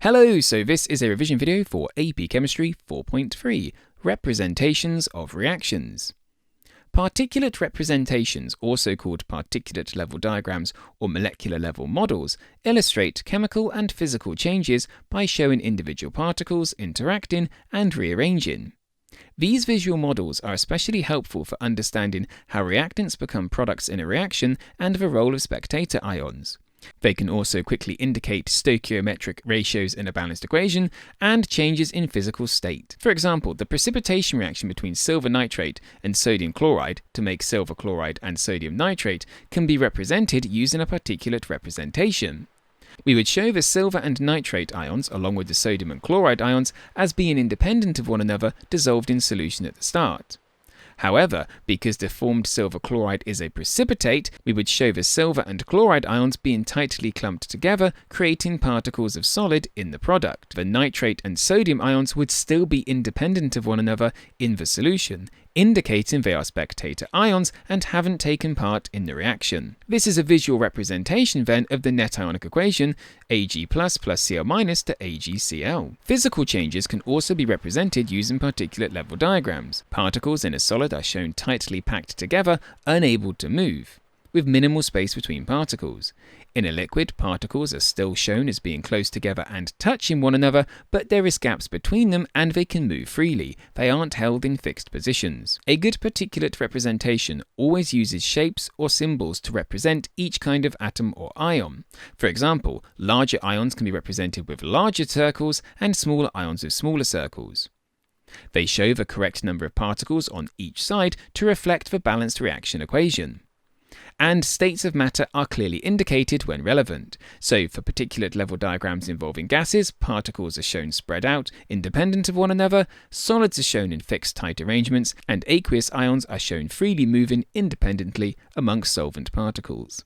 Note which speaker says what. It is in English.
Speaker 1: Hello, so this is a revision video for AP Chemistry 4.3, Representations of Reactions. Particulate representations, also called particulate level diagrams or molecular level models, illustrate chemical and physical changes by showing individual particles interacting and rearranging. These visual models are especially helpful for understanding how reactants become products in a reaction and the role of spectator ions. They can also quickly indicate stoichiometric ratios in a balanced equation and changes in physical state. For example, the precipitation reaction between silver nitrate and sodium chloride to make silver chloride and sodium nitrate can be represented using a particulate representation. We would show the silver and nitrate ions along with the sodium and chloride ions as being independent of one another, dissolved in solution at the start. However, because the formed silver chloride is a precipitate, we would show the silver and chloride ions being tightly clumped together, creating particles of solid in the product. The nitrate and sodium ions would still be independent of one another in the solution, indicating they are spectator ions and haven't taken part in the reaction. This is a visual representation then of the net ionic equation Ag plus Cl minus to AgCl. Physical changes can also be represented using particulate level diagrams. Particles in a solid are shown tightly packed together, unable to move, with minimal space between particles. In a liquid, particles are still shown as being close together and touching one another, but there is gaps between them and they can move freely. They aren't held in fixed positions. A good particulate representation always uses shapes or symbols to represent each kind of atom or ion. For example, larger ions can be represented with larger circles and smaller ions with smaller circles. They show the correct number of particles on each side to reflect the balanced reaction equation. And states of matter are clearly indicated when relevant. So for particulate level diagrams involving gases, particles are shown spread out, independent of one another, solids are shown in fixed tight arrangements, and aqueous ions are shown freely moving independently amongst solvent particles.